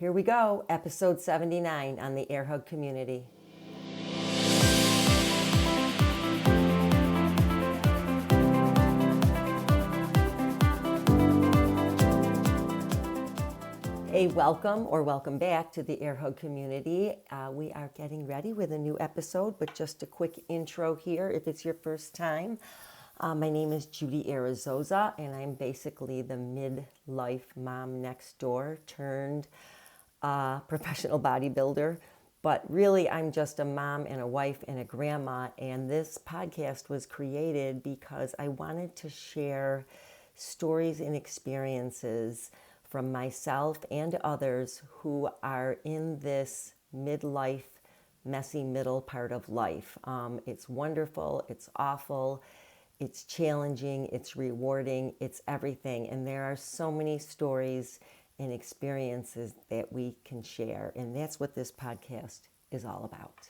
Here we go, episode 79 on the Air Hug community. A welcome back to the Air Hug community. We are getting ready with a new episode, but just a quick intro here if it's your first time. My name is Judy Arizosa, and I'm basically the midlife mom next door turned professional bodybuilder. But really, I'm just a mom and a wife and a grandma, and this podcast was created because I wanted to share stories and experiences from myself and others who are in this midlife, messy middle part of life. It's wonderful, it's awful, it's challenging, it's rewarding, it's everything. And there are so many stories and experiences that we can share. And that's what this podcast is all about.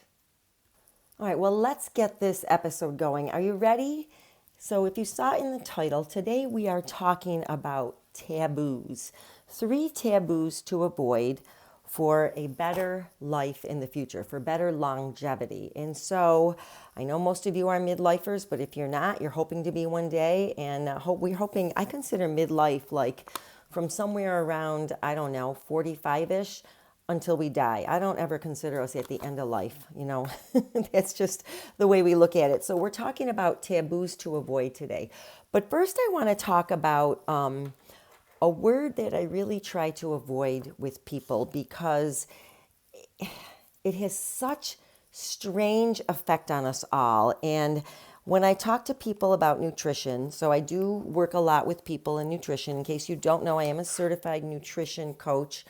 All right, well, let's get this episode going. Are you ready? So if you saw in the title, today we are talking about taboos. 3 taboos to avoid for a better life in the future, for better longevity. And so I know most of you are midlifers, but if you're not, you're hoping to be one day. And we're hoping, I consider midlife like from somewhere around, 45-ish until we die. I don't ever consider us at the end of life, That's just the way we look at it. So we're talking about taboos to avoid today. But first I want to talk about a word that I really try to avoid with people because it has such strange effect on us all. And when I talk to people about nutrition, so I do work a lot with people in nutrition. In case you don't know, I am a certified nutrition coach.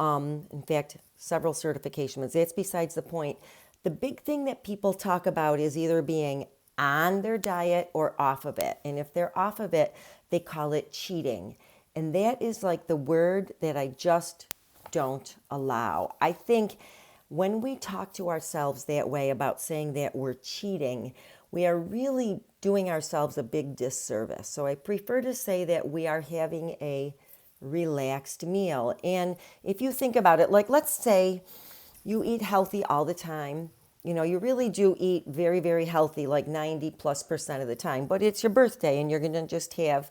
In fact, several certifications, but that's besides the point. The big thing that people talk about is either being on their diet or off of it. And if they're off of it, they call it cheating. And that is like the word that I just don't allow. I think when we talk to ourselves that way about saying that we're cheating, we are really doing ourselves a big disservice. So I prefer to say that we are having a relaxed meal. And if you think about it, like let's say you eat healthy all the time. You really do eat very, very healthy, like 90+% of the time. But it's your birthday and you're going to just have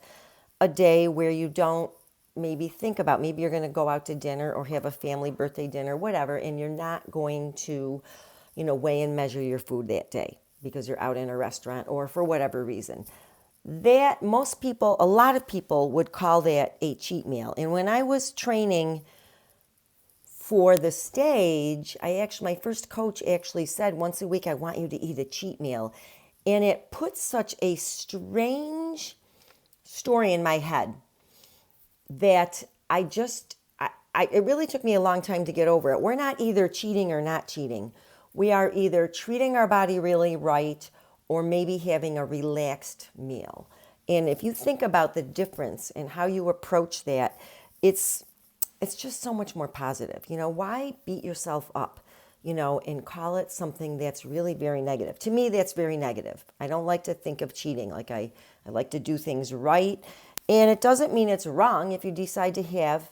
a day where you don't maybe think about, maybe you're going to go out to dinner or have a family birthday dinner, whatever, and you're not going to, weigh and measure your food that day because you're out in a restaurant or for whatever reason. That a lot of people would call that a cheat meal. And when I was training for the stage, my first coach actually said, once a week, I want you to eat a cheat meal. And it put such a strange story in my head that it really took me a long time to get over it. We're not either cheating or not cheating. We are either treating our body really right or maybe having a relaxed meal. And if you think about the difference in how you approach that, it's just so much more positive. Why beat yourself up, and call it something that's really very negative? To me, that's very negative. I don't like to think of cheating. Like I like to do things right. And it doesn't mean it's wrong if you decide to have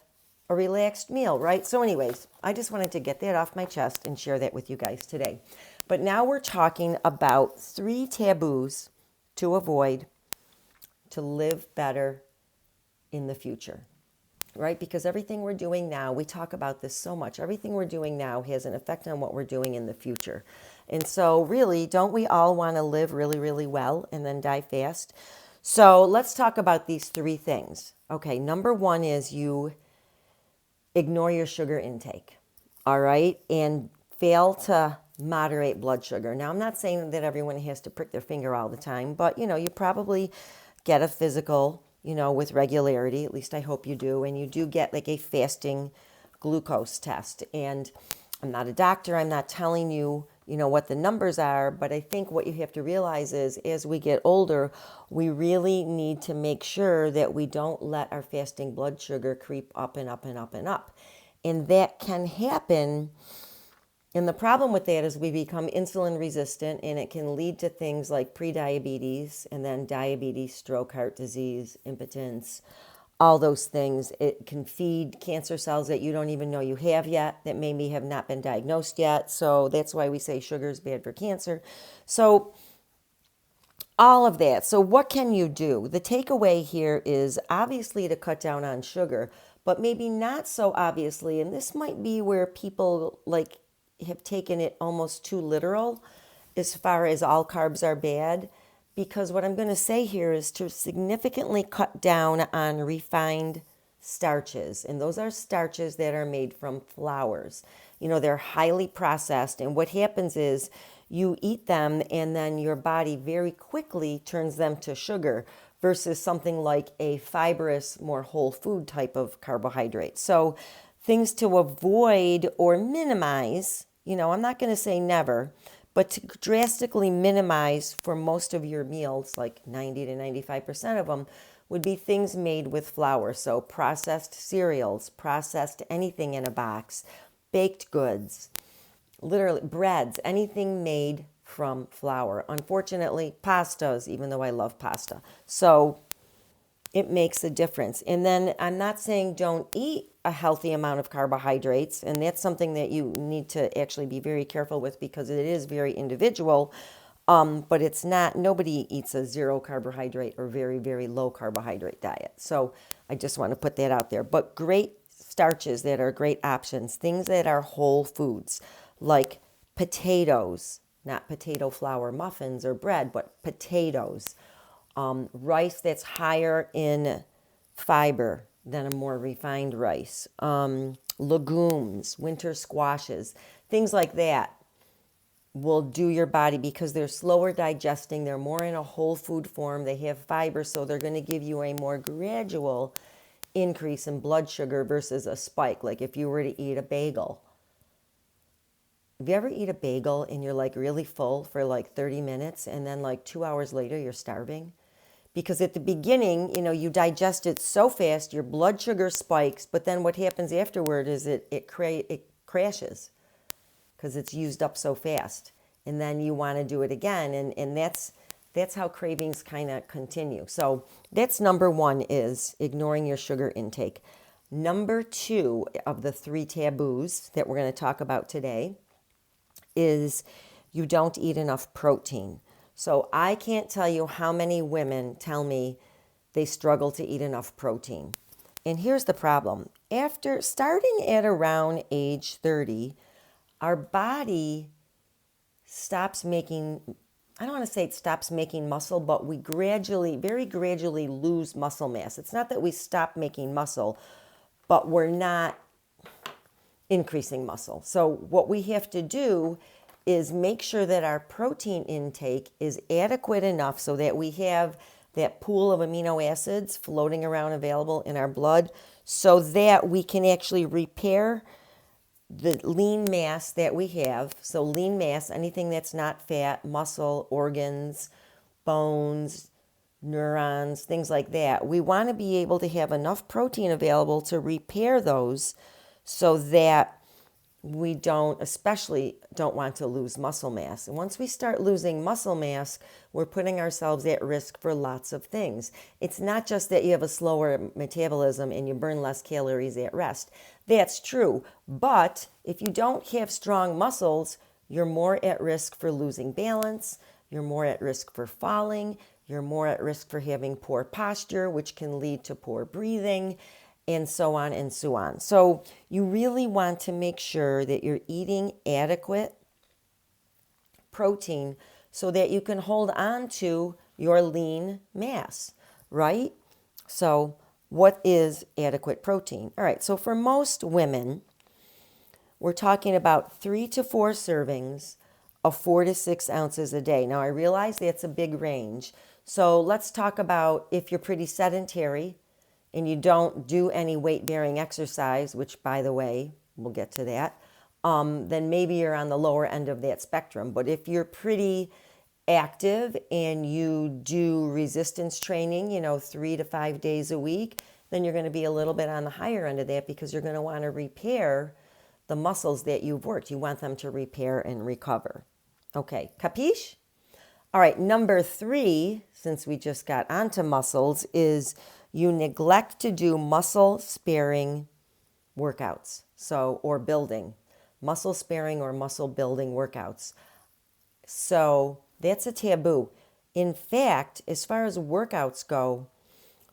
a relaxed meal, right? So anyways, I just wanted to get that off my chest and share that with you guys today. But now we're talking about 3 taboos to avoid to live better in the future, right? Because everything we're doing now, we talk about this so much, everything we're doing now has an effect on what we're doing in the future. And so really, don't we all want to live really, really well and then die fast? So let's talk about these 3 things. Okay, number 1 is you ignore your sugar intake, all right? And fail to moderate blood sugar. Now, I'm not saying that everyone has to prick their finger all the time, but, you probably get a physical, with regularity. At least I hope you do. And you do get like a fasting glucose test. And I'm not a doctor. I'm not telling you, what the numbers are. But I think what you have to realize is as we get older, we really need to make sure that we don't let our fasting blood sugar creep up and up and up and up. And that can happen. And the problem with that is we become insulin resistant, and it can lead to things like prediabetes and then diabetes, stroke, heart disease, impotence, all those things. It can feed cancer cells that you don't even know you have yet, that maybe have not been diagnosed yet. So that's why we say sugar is bad for cancer. So all of that. So what can you do? The takeaway here is obviously to cut down on sugar, but maybe not so obviously. And this might be where people like have taken it almost too literal as far as all carbs are bad. Because what I'm going to say here is to significantly cut down on refined starches. And those are starches that are made from flours. They're highly processed. And what happens is you eat them and then your body very quickly turns them to sugar versus something like a fibrous, more whole food type of carbohydrate. So things to avoid or minimize, I'm not going to say never, but to drastically minimize for most of your meals, like 90 to 95% of them, would be things made with flour. So processed cereals, processed anything in a box, baked goods, literally breads, anything made from flour. Unfortunately, pastas, even though I love pasta. So it makes a difference. And then I'm not saying don't eat a healthy amount of carbohydrates, and that's something that you need to actually be very careful with because it is very individual. But it's not, nobody eats a zero carbohydrate or very, very low carbohydrate diet. So I just want to put that out there. But great starches that are great options, things that are whole foods, like potatoes, not potato flour muffins or bread, but potatoes. Rice that's higher in fiber than a more refined rice. Legumes, winter squashes, things like that will do your body because they're slower digesting. They're more in a whole food form. They have fiber, so they're going to give you a more gradual increase in blood sugar versus a spike. Like if you were to eat a bagel. Have you ever eat a bagel and you're like really full for like 30 minutes and then like 2 hours later you're starving? Because at the beginning, you digest it so fast, your blood sugar spikes, but then what happens afterward is it crashes because it's used up so fast. And then you want to do it again, and that's how cravings kind of continue. So that's number one, is ignoring your sugar intake. Number two of the 3 taboos that we're going to talk about today is you don't eat enough protein. So I can't tell you how many women tell me they struggle to eat enough protein. And here's the problem. After starting at around age 30, our body stops making, I don't want to say it stops making muscle, but we very gradually lose muscle mass. It's not that we stop making muscle, but we're not increasing muscle. So what we have to do is make sure that our protein intake is adequate enough so that we have that pool of amino acids floating around available in our blood so that we can actually repair the lean mass that we have. So lean mass, anything that's not fat, muscle, organs, bones, neurons, things like that. We want to be able to have enough protein available to repair those so that we especially don't want to lose muscle mass. And once we start losing muscle mass, we're putting ourselves at risk for lots of things. It's not just that you have a slower metabolism and you burn less calories at rest. That's true. But if you don't have strong muscles, you're more at risk for losing balance. You're more at risk for falling. You're more at risk for having poor posture, which can lead to poor breathing, and so on and so on. So you really want to make sure that you're eating adequate protein so that you can hold on to your lean mass, right? So what is adequate protein? All right, so for most women, we're talking about 3 to 4 servings of 4 to 6 ounces a day. Now, I realize that's a big range. So let's talk about if you're pretty sedentary and you don't do any weight-bearing exercise, which, by the way, we'll get to that, then maybe you're on the lower end of that spectrum. But if you're pretty active and you do resistance training, 3 to 5 days a week, then you're going to be a little bit on the higher end of that because you're going to want to repair the muscles that you've worked. You want them to repair and recover. Okay, capiche? All right, number 3, since we just got onto muscles, is you neglect to do muscle sparing workouts. Or building, muscle sparing or muscle building workouts. So that's a taboo. In fact, as far as workouts go,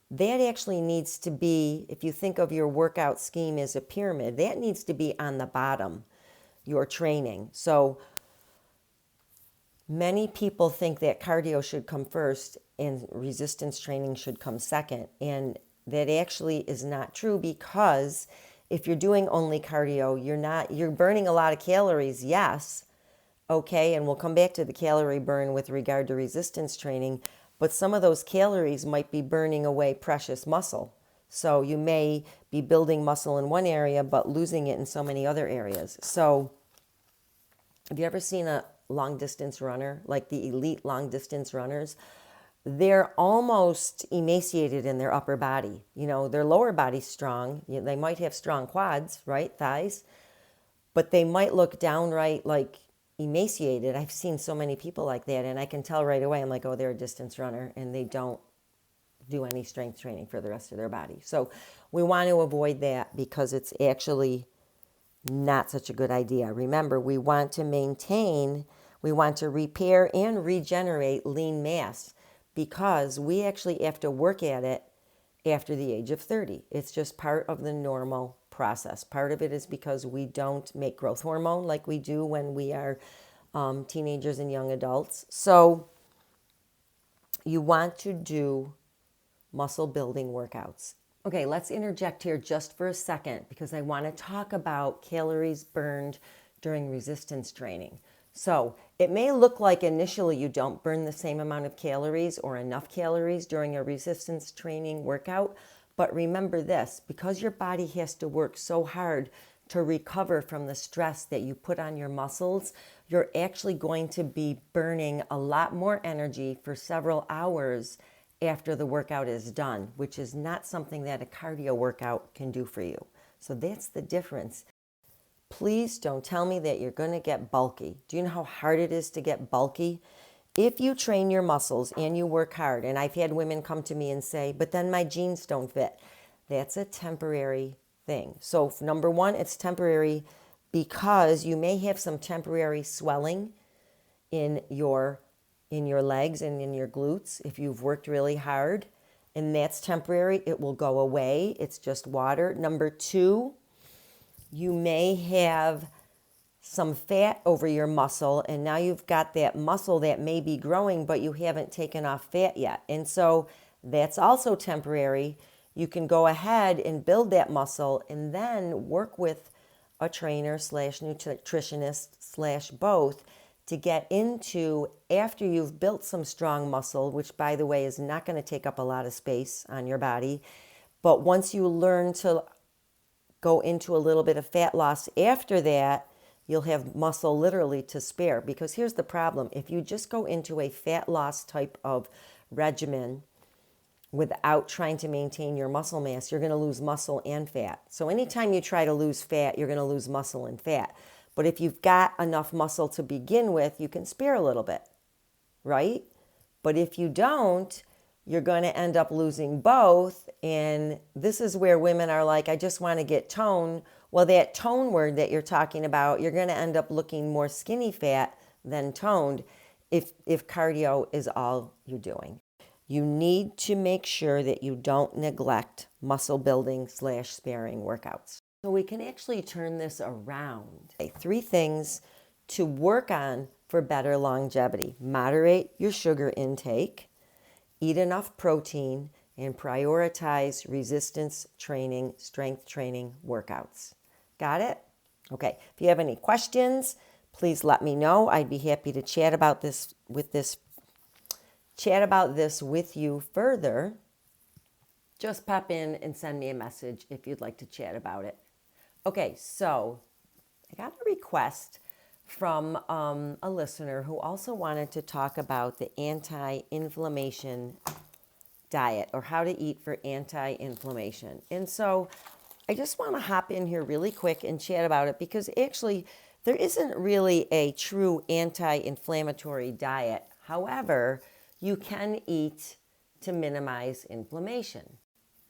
that actually needs to be, if you think of your workout scheme as a pyramid, that needs to be on the bottom, your training. So many people think that cardio should come first and resistance training should come second. And that actually is not true, because if you're doing only cardio, you're burning a lot of calories, yes, okay, and we'll come back to the calorie burn with regard to resistance training, but some of those calories might be burning away precious muscle. So you may be building muscle in one area, but losing it in so many other areas. So have you ever seen a long distance runner, like the elite long distance runners? They're almost emaciated in their upper body. Their lower body's strong. They might have strong quads, right? Thighs, but they might look downright like emaciated. I've seen so many people like that, and I can tell right away. I'm like, oh, they're a distance runner, and they don't do any strength training for the rest of their body. So we want to avoid that, because it's actually not such a good idea. Remember, we want to repair and regenerate lean mass, because we actually have to work at it after the age of 30. It's just part of the normal process. Part of it is because we don't make growth hormone like we do when we are teenagers and young adults. So you want to do muscle building workouts. Okay, let's interject here just for a second, because I want to talk about calories burned during resistance training. So it may look like initially you don't burn the same amount of calories or enough calories during a resistance training workout, but remember this, because your body has to work so hard to recover from the stress that you put on your muscles, you're actually going to be burning a lot more energy for several hours after the workout is done, which is not something that a cardio workout can do for you. So that's the difference. Please don't tell me that you're going to get bulky. Do you know how hard it is to get bulky? If you train your muscles and you work hard, and I've had women come to me and say, but then my jeans don't fit. That's a temporary thing. So number one, it's temporary because you may have some temporary swelling in your legs and in your glutes if you've worked really hard, and that's temporary. It will go away. It's just water. Number two, you may have some fat over your muscle, and now you've got that muscle that may be growing, but you haven't taken off fat yet. And so that's also temporary. You can go ahead and build that muscle and then work with a trainer / nutritionist / both to get into, after you've built some strong muscle, which by the way is not going to take up a lot of space on your body. But once you learn to go into a little bit of fat loss after that, you'll have muscle literally to spare. Because here's the problem. If you just go into a fat loss type of regimen without trying to maintain your muscle mass, you're going to lose muscle and fat. So anytime you try to lose fat, you're going to lose muscle and fat. But if you've got enough muscle to begin with, you can spare a little bit, right? But if you don't, you're going to end up losing both. And this is where women are like, I just want to get tone. Well, that tone word that you're talking about, you're going to end up looking more skinny fat than toned if cardio is all you're doing. You need to make sure that you don't neglect muscle building / sparing workouts. So we can actually turn this around. 3 things to work on for better longevity. Moderate your sugar intake, eat enough protein, and prioritize resistance training, strength training workouts. Got it? Okay. If you have any questions, please let me know. I'd be happy to chat about this with you further. Just pop in and send me a message if you'd like to chat about it. Okay, so I got a request from a listener who also wanted to talk about the anti-inflammation diet, or how to eat for anti-inflammation. And so I just want to hop in here really quick and chat about it, because actually there isn't really a true anti-inflammatory diet. However, you can eat to minimize inflammation.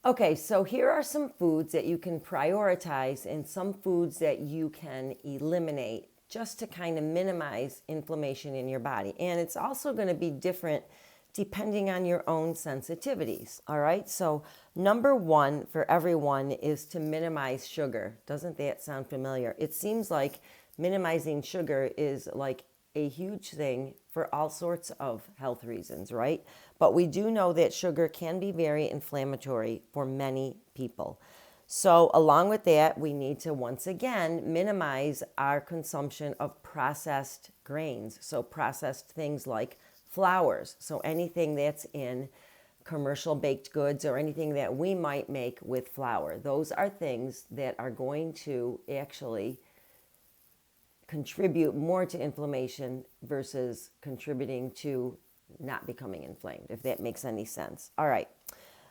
Okay, so here are some foods that you can prioritize and some foods that you can eliminate just to kind of minimize inflammation in your body. And it's also going to be different depending on your own sensitivities. All right, so number one for everyone is to minimize sugar. Doesn't that sound familiar? It seems like minimizing sugar is like a huge thing for all sorts of health reasons, right? But we do know that sugar can be very inflammatory for many people. So, along with that, we need to once again minimize our consumption of processed grains. So, processed things like flours. So, anything that's in commercial baked goods or anything that we might make with flour. Those are things that are going to actually contribute more to inflammation versus contributing to not becoming inflamed, if that makes any sense. All right.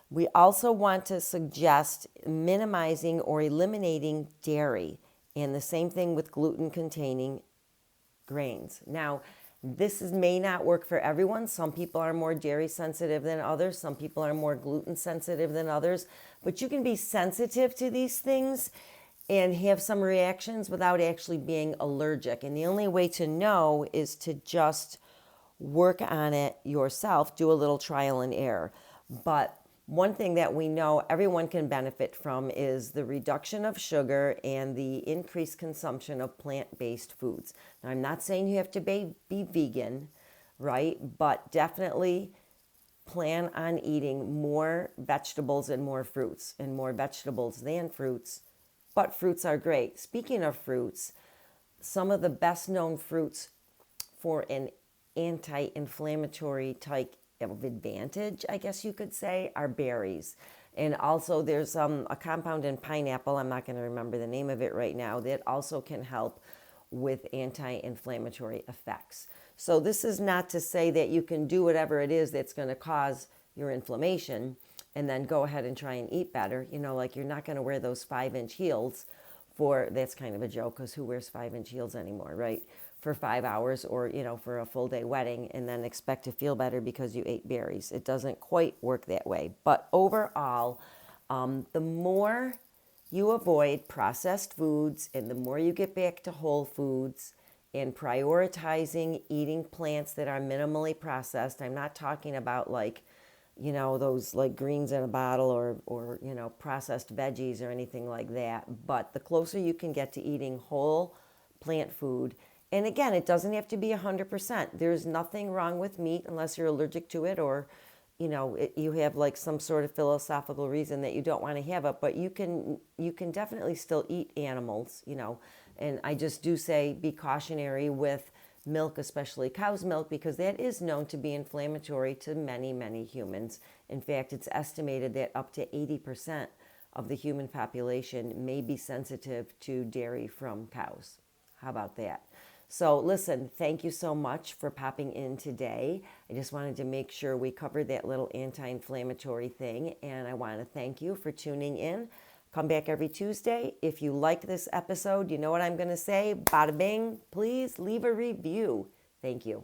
We also want to suggest minimizing or eliminating dairy, and the same thing with gluten-containing grains. Now, may not work for everyone. Some people are more dairy sensitive than others. Some people are more gluten sensitive than others. But you can be sensitive to these things and have some reactions without actually being allergic. And the only way to know is to just work on it yourself, do a little trial and error. But one thing that we know everyone can benefit from is the reduction of sugar and the increased consumption of plant-based foods. Now, I'm not saying you have to be vegan, right? But definitely plan on eating more vegetables and more fruits, and more vegetables than fruits. But fruits are great. Speaking of fruits, some of the best known fruits for an anti-inflammatory type of advantage, I guess you could say, are berries. And also there's a compound in pineapple, I'm not going to remember the name of it right now, that also can help with anti-inflammatory effects. So this is not to say that you can do whatever it is that's going to cause your inflammation and then go ahead and try and eat better. You know, like you're not going to wear those 5-inch heels that's kind of a joke because who wears 5-inch heels anymore, right? For 5 hours or, for a full day wedding and then expect to feel better because you ate berries. It doesn't quite work that way. But overall, the more you avoid processed foods and the more you get back to whole foods and prioritizing eating plants that are minimally processed, I'm not talking about those like greens in a bottle or processed veggies or anything like that. But the closer you can get to eating whole plant food, and again, it doesn't have to be 100%. There's nothing wrong with meat unless you're allergic to it or, you have like some sort of philosophical reason that you don't want to have it. But you can definitely still eat animals, And I just do say be cautionary with milk, especially cow's milk, because that is known to be inflammatory to many, many humans. In fact, it's estimated that up to 80% of the human population may be sensitive to dairy from cows. How about that? So listen, thank you so much for popping in today. I just wanted to make sure we covered that little anti-inflammatory thing, and I want to thank you for tuning in. Come back every Tuesday. If you like this episode, you know what I'm going to say. Bada bing, please leave a review. Thank you.